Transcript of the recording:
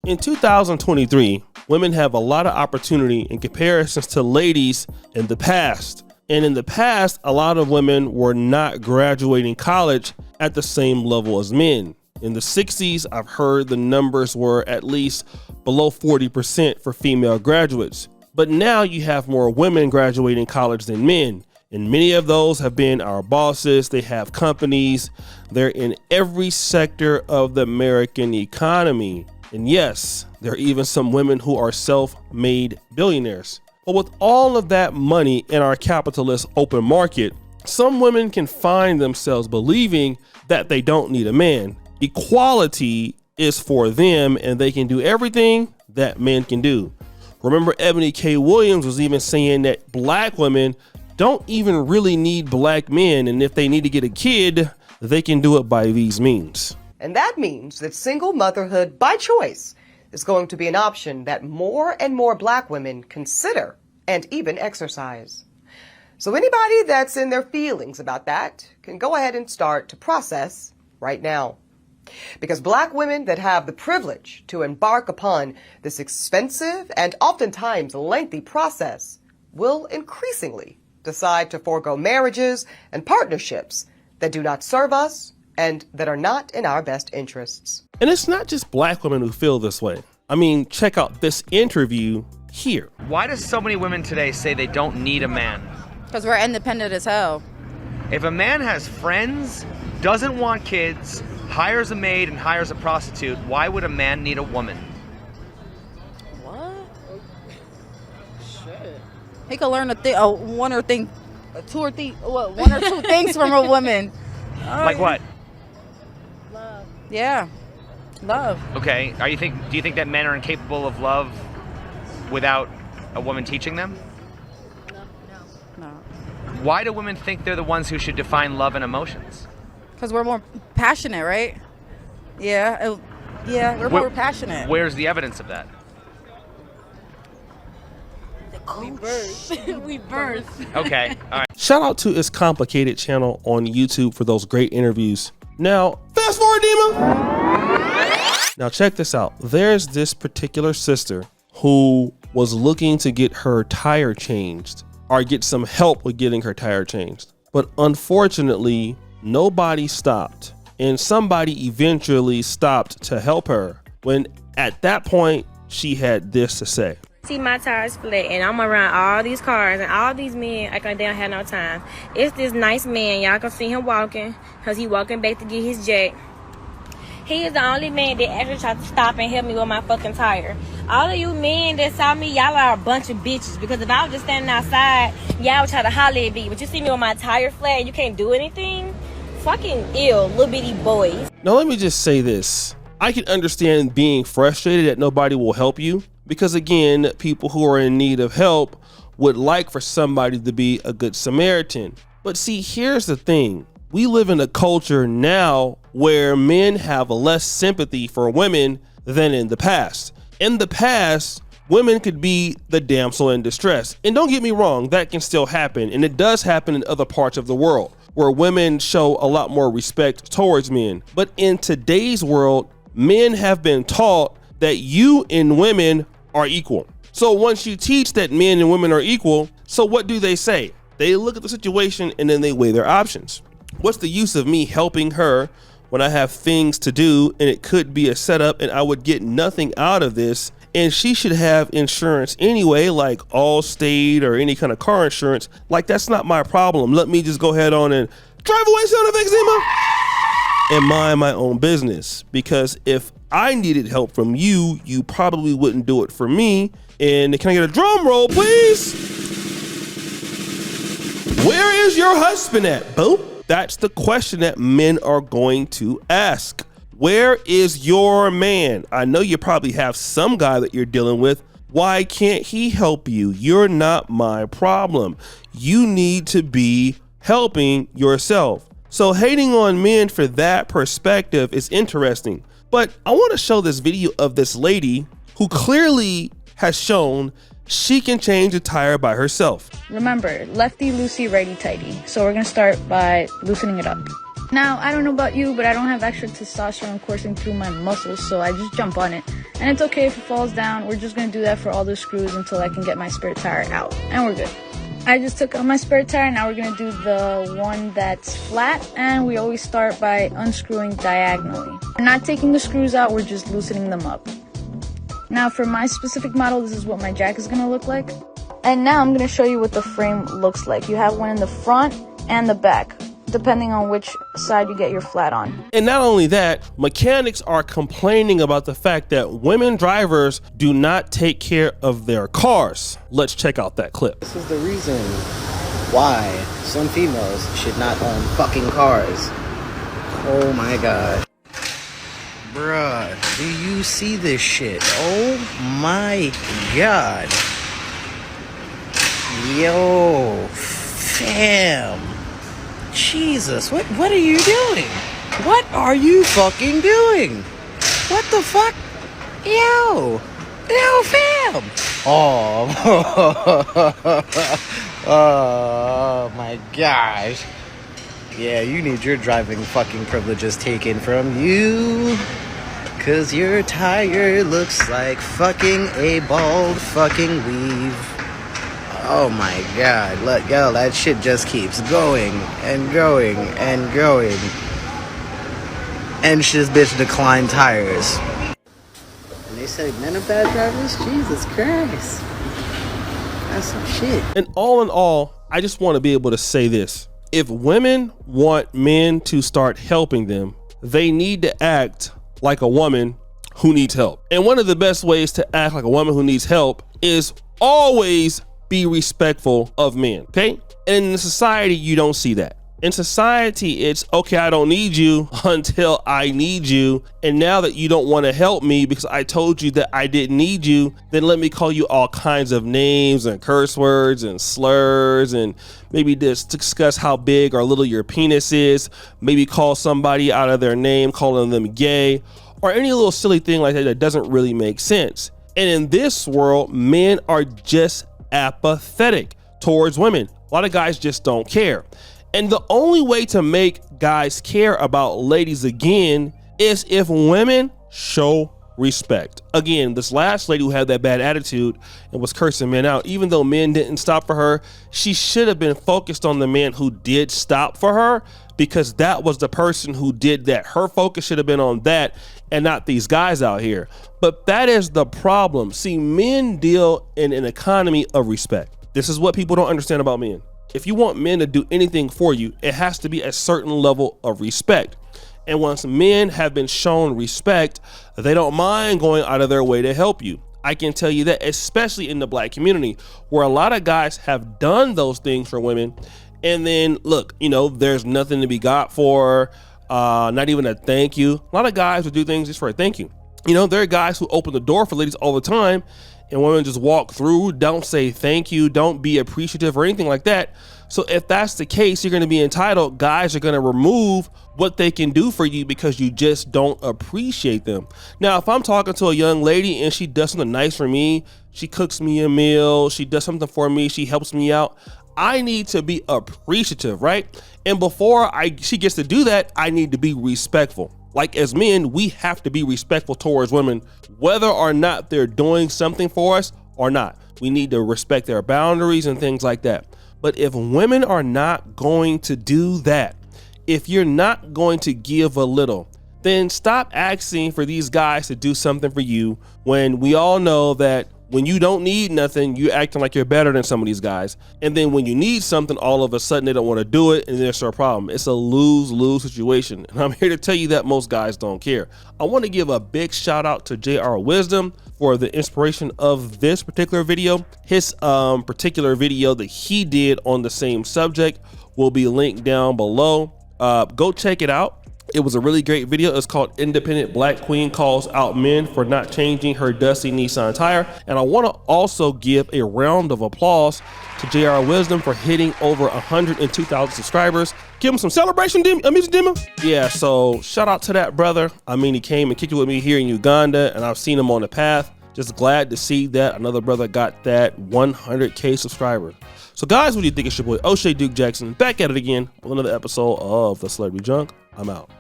In 2023, women have a lot of opportunity in comparisons to ladies in the past. And in the past, a lot of women were not graduating college at the same level as men. In the 60s, I've heard the numbers were at least below 40% for female graduates. But now you have more women graduating college than men. And many of those have been our bosses. They have companies. They're in every sector of the American economy. And yes, there are even some women who are self-made billionaires. But with all of that money in our capitalist open market, some women can find themselves believing that they don't need a man. Equality is for them and they can do everything that men can do. Remember, Ebony K. Williams was even saying that black women don't even really need black men. And if they need to get a kid, they can do it by these means. And that means that single motherhood by choice is going to be an option that more and more black women consider and even exercise. So anybody that's in their feelings about that can go ahead and start to process right now. Because black women that have the privilege to embark upon this expensive and oftentimes lengthy process will increasingly decide to forego marriages and partnerships that do not serve us and that are not in our best interests. And it's not just black women who feel this way. I mean, check out this interview here. Why do so many women today say they don't need a man? Because we're independent as hell. If a man has friends, doesn't want kids, hires a maid and hires a prostitute, why would a man need a woman? What? Shit. He could learn one or two things from a woman. Like what? Love. Yeah. Love. Okay. Do you think that men are incapable of love without a woman teaching them? No. Why do women think they're the ones who should define love and emotions? Because we're more passionate, right? Yeah. We're more passionate. Where's the evidence of that? We birth. Okay. All right. Shout out to It's Complicated channel on YouTube for those great interviews. Now, fast forward, Dima. Now check this out. There's this particular sister who was looking to get her tire changed or get some help with getting her tire changed. But unfortunately, nobody stopped. And somebody eventually stopped to help her when at that point, she had this to say. See my tires flat and I'm around all these cars and all these men like they don't have no time. It's this nice man, y'all can see him walking because he walking back to get his jack. He is the only man that actually tried to stop and help me with my fucking tire. All of you men that saw me, y'all are a bunch of bitches because if I was just standing outside, y'all would try to holler at me. But you see me with my tire flat and you can't do anything? Fucking ill, little bitty boys. Now let me just say this. I can understand being frustrated that nobody will help you. Because again, people who are in need of help would like for somebody to be a good Samaritan. But see, here's the thing. We live in a culture now where men have less sympathy for women than in the past. In the past, women could be the damsel in distress. And don't get me wrong, that can still happen. And it does happen in other parts of the world where women show a lot more respect towards men. But in today's world, men have been taught that you and women are equal. So once you teach that men and women are equal, so what do they say? They look at the situation and then they weigh their options. What's the use of me helping her when I have things to do and it could be a setup and I would get nothing out of this? And she should have insurance anyway, like Allstate or any kind of car insurance. Like, that's not my problem. Let me just go ahead on and drive away sound effects, Zima, and mind my own business. Because if I needed help from you, you probably wouldn't do it for me. And can I get a drum roll, please? Where is your husband at, boo? That's the question that men are going to ask. Where is your man? I know you probably have some guy that you're dealing with. Why can't he help you? You're not my problem. You need to be helping yourself. So hating on men for that perspective is interesting. But I want to show this video of this lady who clearly has shown she can change a tire by herself. Remember, lefty loosey, righty tighty. So we're gonna start by loosening it up. Now, I don't know about you, but I don't have extra testosterone coursing through my muscles, so I just jump on it. And it's okay if it falls down. We're just going to do that for all the screws until I can get my spare tire out. And we're good. I just took out my spare tire. Now we're going to do the one that's flat. And we always start by unscrewing diagonally. We're not taking the screws out. We're just loosening them up. Now for my specific model, this is what my jack is going to look like. And now I'm going to show you what the frame looks like. You have one in the front and the back, depending on which side you get your flat on. And not only that, mechanics are complaining about the fact that women drivers do not take care of their cars. Let's check out that clip. This is the reason why some females should not own fucking cars. Oh my god. Bruh, do you see this shit? Oh my god. Yo, fam. Jesus, what are you doing? What are you fucking doing? What the fuck? Yo, fam. Oh, oh my gosh. Yeah, you need your driving fucking privileges taken from you. Cause your tire looks like fucking a bald fucking weave. Oh my god, look, yo, that shit just keeps going and going and going. And this bitch declined tires. And they say men are bad drivers? Jesus Christ. That's some shit. And all in all, I just want to be able to say this. If women want men to start helping them, they need to act like a woman who needs help. And one of the best ways to act like a woman who needs help is always be respectful of men, okay? And in society, you don't see that. In society, it's, okay, I don't need you until I need you. And now that you don't want to help me because I told you that I didn't need you, then let me call you all kinds of names and curse words and slurs, and maybe just discuss how big or little your penis is. Maybe call somebody out of their name, calling them gay, or any little silly thing like that that doesn't really make sense. And in this world, men are just apathetic towards women. A lot of guys just don't care. And the only way to make guys care about ladies again is if women show respect. Again, this last lady who had that bad attitude and was cursing men out, even though men didn't stop for her, she should have been focused on the man who did stop for her, because that was the person who did that. Her focus should have been on that and not these guys out here. But that is the problem. See, men deal in an economy of respect. This is what people don't understand about men. If you want men to do anything for you, it has to be a certain level of respect. And once men have been shown respect, they don't mind going out of their way to help you. I can tell you that, especially in the black community, where a lot of guys have done those things for women. And then look, you know, there's nothing to be got for, not even a thank you. A lot of guys will do things just for a thank you. You know, there are guys who open the door for ladies all the time, and women just walk through, don't say thank you, don't be appreciative or anything like that. So if that's the case, you're going to be entitled. Guys are going to remove what they can do for you because you just don't appreciate them. Now, if I'm talking to a young lady and she does something nice for me, she cooks me a meal, she does something for me, she helps me out, I need to be appreciative, right? And before she gets to do that, I need to be respectful. Like, as men, we have to be respectful towards women, whether or not they're doing something for us or not. We need to respect their boundaries and things like that. But if women are not going to do that, if you're not going to give a little, then stop asking for these guys to do something for you, when we all know that when you don't need nothing, you're acting like you're better than some of these guys. And then when you need something, all of a sudden they don't want to do it, and there's a problem. It's a lose-lose situation. And I'm here to tell you that most guys don't care. I want to give a big shout out to JR Wisdom for the inspiration of this particular video. His particular video that he did on the same subject will be linked down below. Go check it out. It was a really great video. It's called Independent Black Queen Calls Out Men for Not Changing Her Dusty Nissan Tire. And I want to also give a round of applause to JR Wisdom for hitting over 102,000 subscribers. Give him some celebration music demo. Yeah, so shout out to that brother. I mean, he came and kicked it with me here in Uganda, and I've seen him on the path. Just glad to see that another brother got that 100K subscriber. So guys, what do you think? It's your boy O'Shea Duke Jackson back at it again with another episode of The Celebrity Junk. I'm out.